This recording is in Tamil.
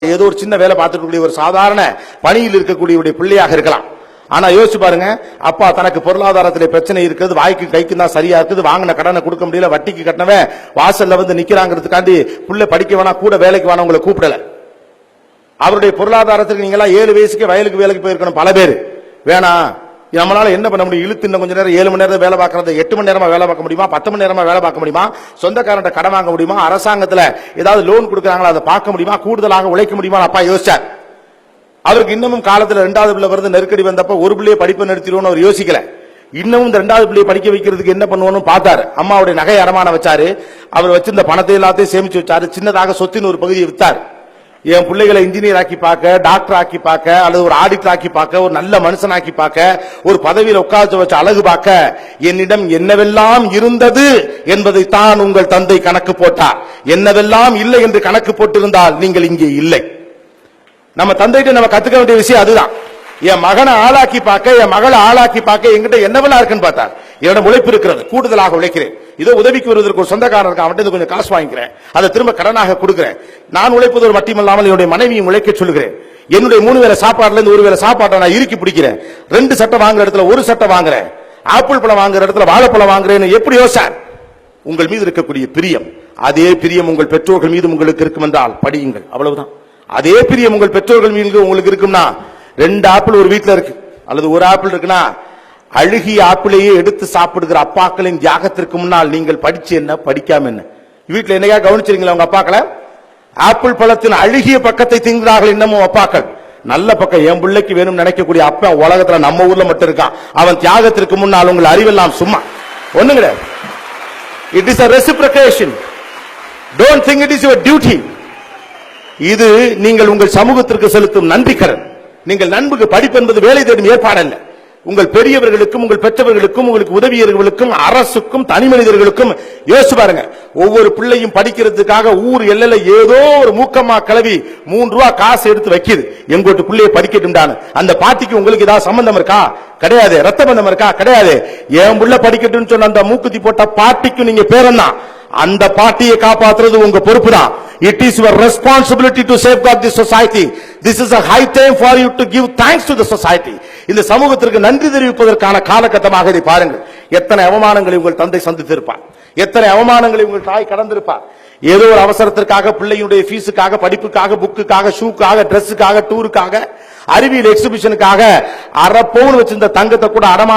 ஏதோ ஒரு சின்ன வேலை பார்த்துட்டு ஒரு சாதாரண பணியில் இருக்கக்கூடிய பிள்ளையாக இருக்கலாம். ஆனா யோசிச்சு பாருங்க, அப்பா தனக்கு பொருளாதாரத்திலே பிரச்சனை இருக்குது, வாய்க்கு கைக்கு தான் சரியா இருக்குது, வாங்கின கடனை கொடுக்க முடியல, வட்டிக்கு கட்டினவன் வாசல்ல வந்து நிக்கிறாங்கிறதுக்காண்டி புள்ள படிக்க வேணாம், கூட வேலைக்கு வேணாம் உங்களை கூப்பிடல. அவருடைய பொருளாதாரத்துக்கு நீங்க எல்லாம் 7 வயசுக்கு வயலுக்கு வேலைக்கு போயிருக்கணும். பல பேர் வேணாம், நம்மளால என்ன பண்ண முடியும், இழுத்து இன்னும் கொஞ்ச நேரம் 7 மணி நேரம் வேலை பார்க்கறது 8 மணி நேரமா வேலை பார்க்க முடியுமா, 10 மணி நேரமா வேலை பார்க்க முடியுமா, சொந்தக்காரன் கடன் வாங்க முடியுமா, அரசாங்கத்துல ஏதாவது லோன் கொடுக்கறாங்களா அதை பார்க்க முடியுமா, கூடுதலாக உழைக்க முடியுமா அப்பா யோசிச்சார். அவருக்கு இன்னமும் காலத்துல 2வது பிள்ளை வருது, நெருக்கடி வந்தப்ப ஒரு பிள்ளையை படிப்பை நிறுத்திடுவோம்னு அவர் யோசிக்கல. இன்னமும் இந்த 2வது பிள்ளையை படிக்க வைக்கிறதுக்கு என்ன பண்ணுவோம்னு பார்த்தாரு. அம்மாவுடைய நகை அடமான வச்சாரு, அவர் வச்சிருந்த பணத்தை எல்லாத்தையும் சேமிச்சு வச்சாரு, சின்னதாக சொத்தின் ஒரு பகுதியை வித்தார். என் பிள்ளைகளை இன்ஜினியர் ஆக்கி பார்க்க, டாக்டர் ஆக்கி பார்க்க, அல்லது ஒரு ஆடிட்டர் ஆக்கி பார்க்க, ஒரு நல்ல மனுஷனாக்கி பார்க்க, ஒரு பதவியில் உட்கார்ந்து வச்சு அழகு பார்க்க என்னிடம் என்னவெல்லாம் இருந்தது என்பதை தான் உங்கள் தந்தை கணக்கு போட்டார். என்னவெல்லாம் இல்லை என்று கணக்கு போட்டிருந்தால் நீங்கள் இங்கே இல்லை. நம்ம தந்தைகிட்ட நம்ம கத்துக்க வேண்டிய விஷயம் அதுதான். என் மகனை ஆளாக்கி பார்க்க, என் மகளை ஆளாக்கி பார்க்க என்கிட்ட என்னவெல்லாம் இருக்குன்னு பார்த்தார். என்னோட உழைப்பு இருக்கிறது, கூடுதலாக உழைக்கிறேன். இதோ உதவிக்கு வருவதற்கு ஒரு சொந்தக்காரருக்கு அவன்கிட்ட கொஞ்சம் காசு வாங்கிக்கிறேன், அதை திரும்ப கடனாக கொடுக்கிறேன். நான் உழைப்பது மட்டுமல்லாமல் என்னுடைய மனைவியும் உழைக்க சொல்லுகிறேன். என்னுடைய 3 வேளை சாப்பாடுல இருந்து 1 வேளை சாப்பாட்டை நான் இறுக்கி பிடிக்கிறேன். 2 சட்டை வாங்குற இடத்துல 1 சட்டை வாங்குறேன், ஆப்பிள் பழம் வாங்குற இடத்துல வாழைப்பழம் வாங்குறேன்னு எப்படி யோசார்? உங்கள் மீது இருக்கக்கூடிய பிரியம், அதே பிரியம் உங்கள் பெற்றோர்கள் மீது உங்களுக்கு இருக்கும் என்றால் படியுங்கள், அவ்வளவுதான். அதே பிரியம் உங்கள் பெற்றோர்கள் மீது உங்களுக்கு இருக்கும்னா, 2 ஆப்பிள் ஒரு வீட்டுல இருக்கு அல்லது 1 ஆப்பிள் இருக்குன்னா, அழுகிய ஆப்பிளையே எடுத்து சாப்பிடுகிற அப்பாக்களின் தியாகத்திற்கு முன்னால் நீங்கள் படிச்சு என்ன படிக்காம என்ன? வீட்டுல என்னையா கவனிச்சிருங்களா உங்க அப்பாக்களை? ஆப்பிள் பழத்தின் அழுகிய பக்கத்தை திங்கிறார்கள் இன்னமும் அப்பாக்கள். நல்ல பக்கம் என் பிள்ளைக்கு வேணும் நினைக்கக்கூடிய அப்பா உலகத்துல நம்ம ஊர்ல மட்டும் இருக்கான். அவன் தியாகத்திற்கு முன்னால் உங்கள் அறிவெல்லாம் சும்மா ஒண்ணு கிடையாது. It is a reciprocation. Don't think it is your duty. இது நீங்கள் உங்கள் சமூகத்திற்கு செலுத்தும் நன்றி கடன். நீங்கள் நண்புக்கு படிப்பு என்பது வேலை தேடும் ஏற்பாடு அல்ல. உங்கள் பெரியவர்களுக்கும் உங்கள் பெற்றவர்களுக்கும் உங்களுக்கு உதவியவர்களுக்கும் அரசுக்கும் தனி மனிதர்களுக்கும் யோசிச்சு பாருங்க. ஒவ்வொரு பிள்ளையும் படிக்கிறதுக்காக ஊர் எல்லையில ஏதோ ஒரு மூக்கம்மா கிளவி 3 ரூபா காசு எடுத்து வைக்கிது, எங்கோட்டு பிள்ளைய படிக்கட்டும்டான்னு. அந்த பாட்டிக்கு உங்களுக்கு ஏதாவது சம்பந்தம் இருக்கா? கிடையாது. ரத்த பந்தம் இருக்கா? கிடையாது. என் புள்ள படிக்கட்டும்னு சொன்ன அந்த மூக்குத்தி போட்ட பாட்டிக்கும் நீங்க பேரன்னா, அந்த பாட்டியை காப்பாற்றுறது உங்க பொறுப்பு தான். It is your responsibility to safeguard this society. This is a high time for you to give thanks to the society. இந்த சமூகத்திற்கு நன்றி தெரிவிப்பதற்கான காலகட்டமாக இதை பாருங்கள். எத்தனை அவமானங்களை உங்கள் தந்தை சந்தித்திருப்பார், எத்தனை அவமானங்களை உங்கள் தாய் கடந்திருப்பார். ஏதோ ஒரு அவசரத்திற்காக, பிள்ளையுடைய ஃபீஸுக்காக, படிப்புக்காக, புக்குக்காக, ஷூக்காக, டிரெஸ்ஸுக்காக, டூருக்காக, அறிவியல் எக்ஸிபிஷனுக்காக 1/2 பவுன் வச்சிருந்த தங்கத்தை கூட அடமான